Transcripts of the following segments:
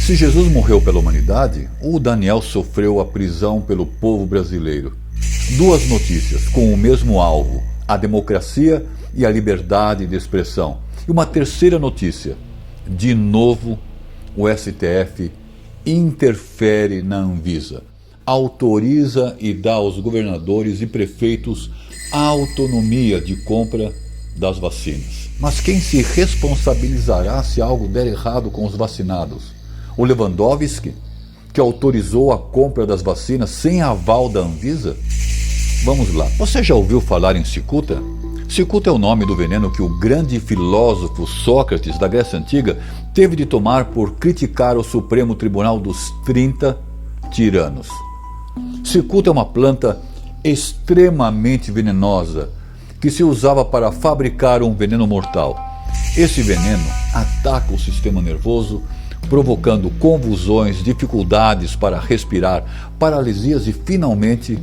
Se Jesus morreu pela humanidade, o Daniel sofreu a prisão pelo povo brasileiro. Duas notícias com o mesmo alvo, a democracia e a liberdade de expressão. E uma terceira notícia, de novo o STF interfere na Anvisa, autoriza e dá aos governadores e prefeitos a autonomia de compra das vacinas. Mas quem se responsabilizará se algo der errado com os vacinados? O Lewandowski, que autorizou a compra das vacinas sem aval da Anvisa? Vamos lá. Você já ouviu falar em cicuta? Cicuta é o nome do veneno que o grande filósofo Sócrates, da Grécia Antiga, teve de tomar por criticar o Supremo Tribunal dos 30 tiranos. Cicuta é uma planta extremamente venenosa que se usava para fabricar um veneno mortal. Esse veneno ataca o sistema nervoso, provocando convulsões, dificuldades para respirar, paralisias e, finalmente,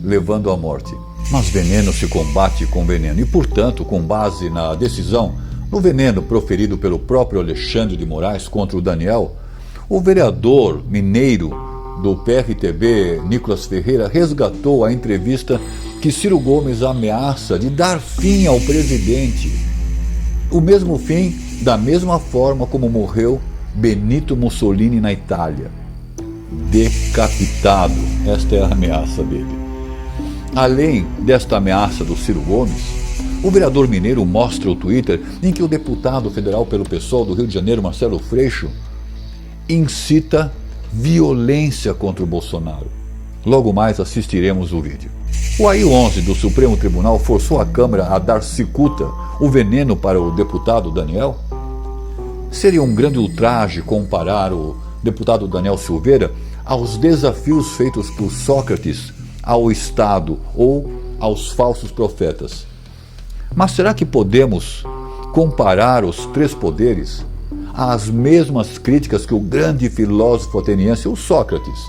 levando à morte. Mas veneno se combate com veneno e, portanto, com base na decisão, no veneno proferido pelo próprio Alexandre de Moraes contra o Daniel, o vereador mineiro do PRTB, Nicolas Ferreira, resgatou a entrevista que Ciro Gomes ameaça de dar fim ao presidente. O mesmo fim, da mesma forma como morreu Benito Mussolini na Itália. Decapitado. Esta é a ameaça dele. Além desta ameaça do Ciro Gomes, o vereador mineiro mostra o Twitter em que o deputado federal pelo PSOL do Rio de Janeiro, Marcelo Freixo, incita violência contra o Bolsonaro. Logo mais assistiremos o vídeo. O AI-11 do Supremo Tribunal forçou a Câmara a dar cicuta, o veneno para o deputado Daniel? Seria um grande ultraje comparar o deputado Daniel Silveira aos desafios feitos por Sócrates ao Estado ou aos falsos profetas. Mas será que podemos comparar os três poderes às mesmas críticas que o grande filósofo ateniense, o Sócrates,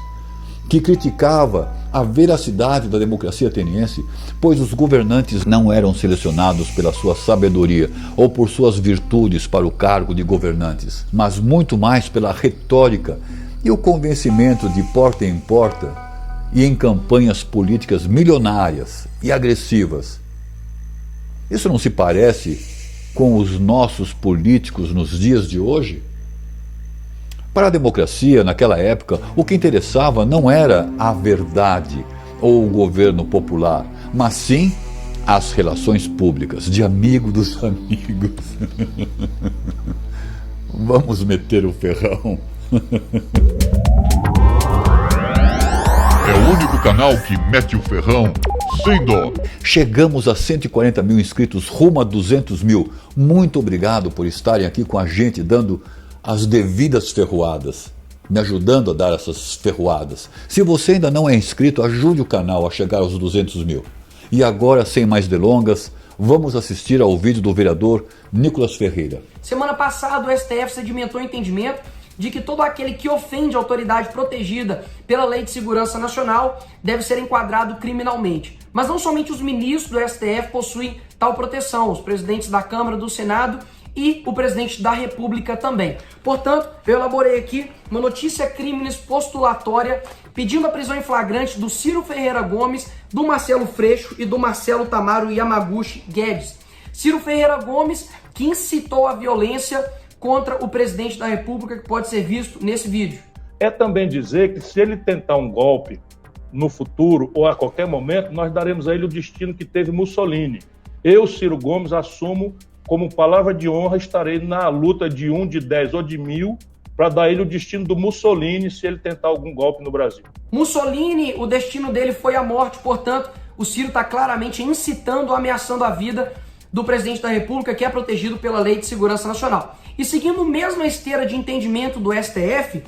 que criticava a veracidade da democracia ateniense, pois os governantes não eram selecionados pela sua sabedoria ou por suas virtudes para o cargo de governantes, mas muito mais pela retórica e o convencimento de porta em porta e em campanhas políticas milionárias e agressivas. Isso não se parece com os nossos políticos nos dias de hoje? Para a democracia, naquela época, o que interessava não era a verdade ou o governo popular, mas sim as relações públicas, de amigo dos amigos. Vamos meter o ferrão. É o único canal que mete o ferrão sem dó. Chegamos a 140 mil inscritos, rumo a 200 mil. Muito obrigado por estarem aqui com a gente, dando as devidas ferroadas, me ajudando a dar essas ferroadas. Se você ainda não é inscrito, ajude o canal a chegar aos 200 mil. E agora, sem mais delongas, vamos assistir ao vídeo do vereador Nicolas Ferreira. Semana passada, o STF sedimentou o entendimento de que todo aquele que ofende a autoridade protegida pela Lei de Segurança Nacional deve ser enquadrado criminalmente. Mas não somente os ministros do STF possuem tal proteção, os presidentes da Câmara, do Senado e o presidente da República também. Portanto, eu elaborei aqui uma notícia crimes postulatória pedindo a prisão em flagrante do Ciro Ferreira Gomes, do Marcelo Freixo e do Marcelo Tamaro Yamaguchi Guedes. Ciro Ferreira Gomes, que incitou a violência contra o presidente da República, que pode ser visto nesse vídeo. É também dizer que se ele tentar um golpe no futuro ou a qualquer momento, nós daremos a ele o destino que teve Mussolini. Eu, Ciro Gomes, assumo como palavra de honra, estarei na luta de 1, de 10 ou de 1000 para dar a ele o destino do Mussolini se ele tentar algum golpe no Brasil. Mussolini, o destino dele foi a morte, portanto, o Ciro está claramente incitando, ameaçando a vida do presidente da República, que é protegido pela Lei de Segurança Nacional. E seguindo mesmo a esteira de entendimento do STF,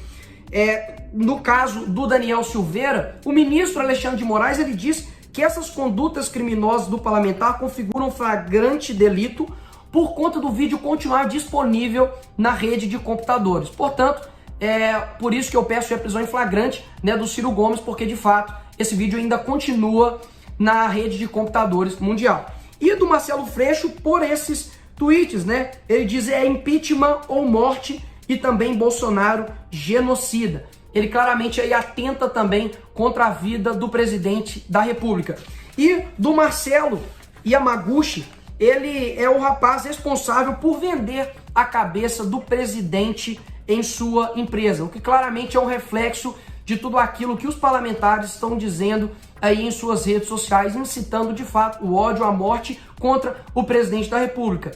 no caso do Daniel Silveira, o ministro Alexandre de Moraes, ele diz que essas condutas criminosas do parlamentar configuram flagrante delito por conta do vídeo continuar disponível na rede de computadores. Portanto, é por isso que eu peço a prisão em flagrante, do Ciro Gomes, porque de fato esse vídeo ainda continua na rede de computadores mundial. E do Marcelo Freixo por esses tweets, ele diz impeachment ou morte, e também Bolsonaro genocida. Ele claramente aí atenta também contra a vida do presidente da República. E do Marcelo Yamaguchi, ele é o rapaz responsável por vender a cabeça do presidente em sua empresa, o que claramente é um reflexo de tudo aquilo que os parlamentares estão dizendo aí em suas redes sociais, incitando de fato o ódio, a morte contra o presidente da República.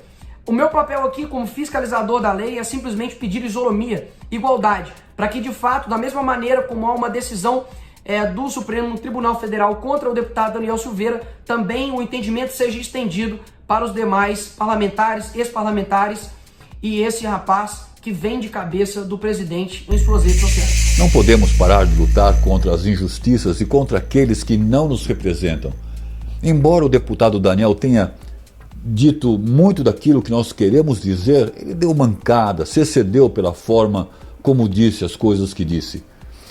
O meu papel aqui como fiscalizador da lei é simplesmente pedir isonomia, igualdade, para que de fato, da mesma maneira como há uma decisão do Supremo Tribunal Federal contra o deputado Daniel Silveira, também o entendimento seja estendido para os demais parlamentares, ex-parlamentares e esse rapaz que vem de cabeça do presidente em suas redes sociais. Não podemos parar de lutar contra as injustiças e contra aqueles que não nos representam. Embora o deputado Daniel tenha dito muito daquilo que nós queremos dizer, ele deu mancada, se excedeu pela forma como disse as coisas que disse.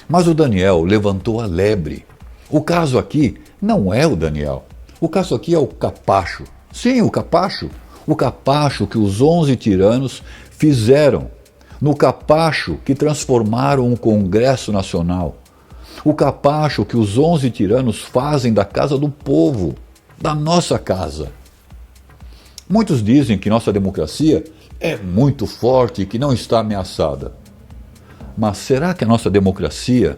Mas o Daniel levantou a lebre. O caso aqui não é o Daniel. O caso aqui é o capacho. Sim, o capacho. O capacho que os 11 tiranos fizeram. No capacho que transformaram o Congresso Nacional. O capacho que os 11 tiranos fazem da casa do povo, da nossa casa. Muitos dizem que nossa democracia é muito forte e que não está ameaçada. Mas será que a nossa democracia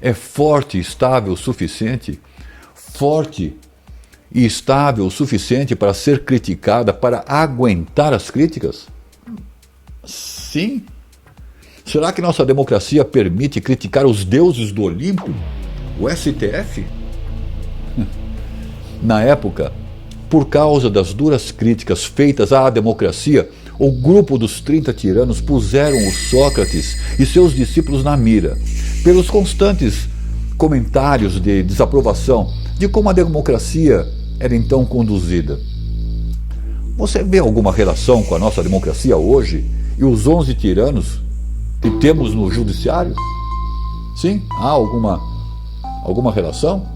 é forte e estável o suficiente? Forte e estável o suficiente para ser criticada, para aguentar as críticas? Sim. Será que nossa democracia permite criticar os deuses do Olimpo? O STF? Na época, por causa das duras críticas feitas à democracia, o grupo dos 30 tiranos puseram o Sócrates e seus discípulos na mira, pelos constantes comentários de desaprovação de como a democracia era então conduzida. Você vê alguma relação com a nossa democracia hoje e os 11 tiranos que temos no judiciário? Sim, há alguma relação?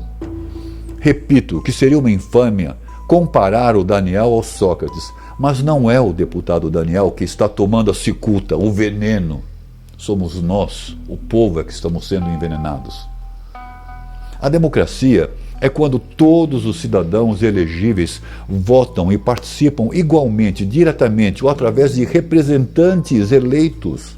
Repito que seria uma infâmia comparar o Daniel ao Sócrates, mas não é o deputado Daniel que está tomando a cicuta, o veneno. Somos nós, o povo, é que estamos sendo envenenados. A democracia é quando todos os cidadãos elegíveis votam e participam igualmente, diretamente ou através de representantes eleitos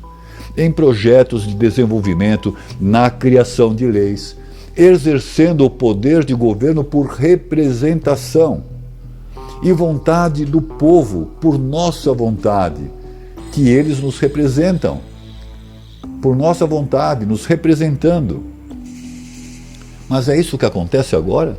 em projetos de desenvolvimento, na criação de leis, exercendo o poder de governo por representação e vontade do povo, por nossa vontade, que eles nos representam, por nossa vontade, nos representando. Mas é isso que acontece agora?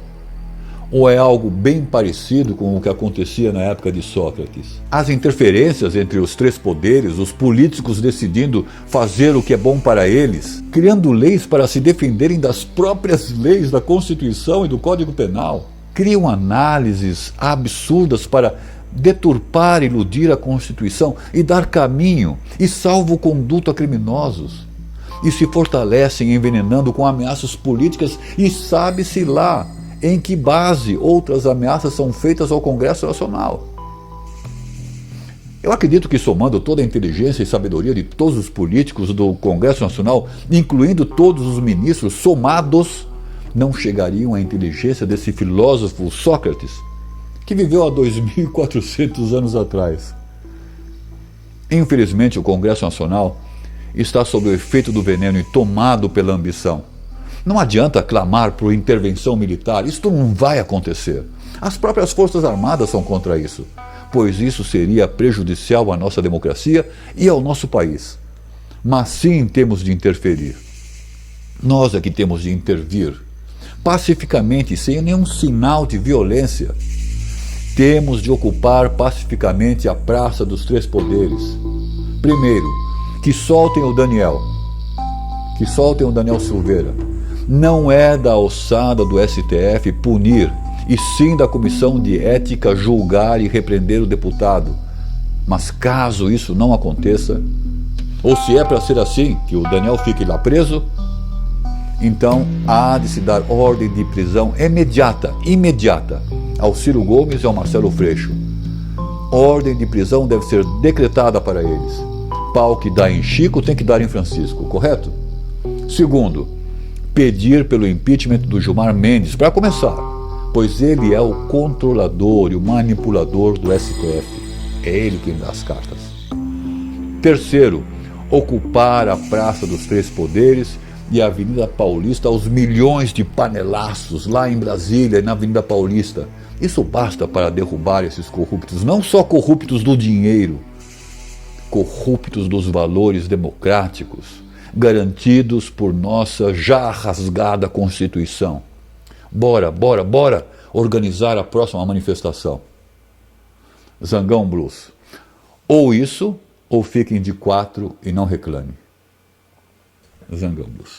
Ou é algo bem parecido com o que acontecia na época de Sócrates? As interferências entre os três poderes, os políticos decidindo fazer o que é bom para eles, criando leis para se defenderem das próprias leis da Constituição e do Código Penal, criam análises absurdas para deturpar e iludir a Constituição e dar caminho e salvo-conduto a criminosos. E se fortalecem envenenando com ameaças políticas e sabe-se lá em que base outras ameaças são feitas ao Congresso Nacional. Eu acredito que somando toda a inteligência e sabedoria de todos os políticos do Congresso Nacional, incluindo todos os ministros somados, não chegariam à inteligência desse filósofo Sócrates, que viveu há 2.400 anos atrás. Infelizmente, o Congresso Nacional está sob o efeito do veneno e tomado pela ambição. Não adianta clamar por intervenção militar, isto não vai acontecer. As próprias Forças Armadas são contra isso, pois isso seria prejudicial à nossa democracia e ao nosso país. Mas sim temos de interferir. Nós é que temos de intervir, pacificamente, sem nenhum sinal de violência. Temos de ocupar pacificamente a Praça dos Três Poderes. Primeiro, que soltem o Daniel. Que soltem o Daniel Silveira. Não é da alçada do STF punir, e sim da Comissão de Ética julgar e repreender o deputado. Mas caso isso não aconteça, ou se é para ser assim, que o Daniel fique lá preso, então há de se dar ordem de prisão imediata, ao Ciro Gomes e ao Marcelo Freixo. Ordem de prisão deve ser decretada para eles. pau que dá em Chico tem que dar em Francisco, correto? Segundo, pedir pelo impeachment do Gilmar Mendes, para começar, pois ele é o controlador e o manipulador do STF. É ele quem dá as cartas. Terceiro, ocupar a Praça dos Três Poderes e a Avenida Paulista aos milhões de panelaços lá em Brasília e na Avenida Paulista. Isso basta para derrubar esses corruptos, não só corruptos do dinheiro, corruptos dos valores democráticos, garantidos por nossa já rasgada Constituição. Bora organizar a próxima manifestação. Zangão Blues. Ou isso, ou fiquem de 4 e não reclame. Zangão Blues.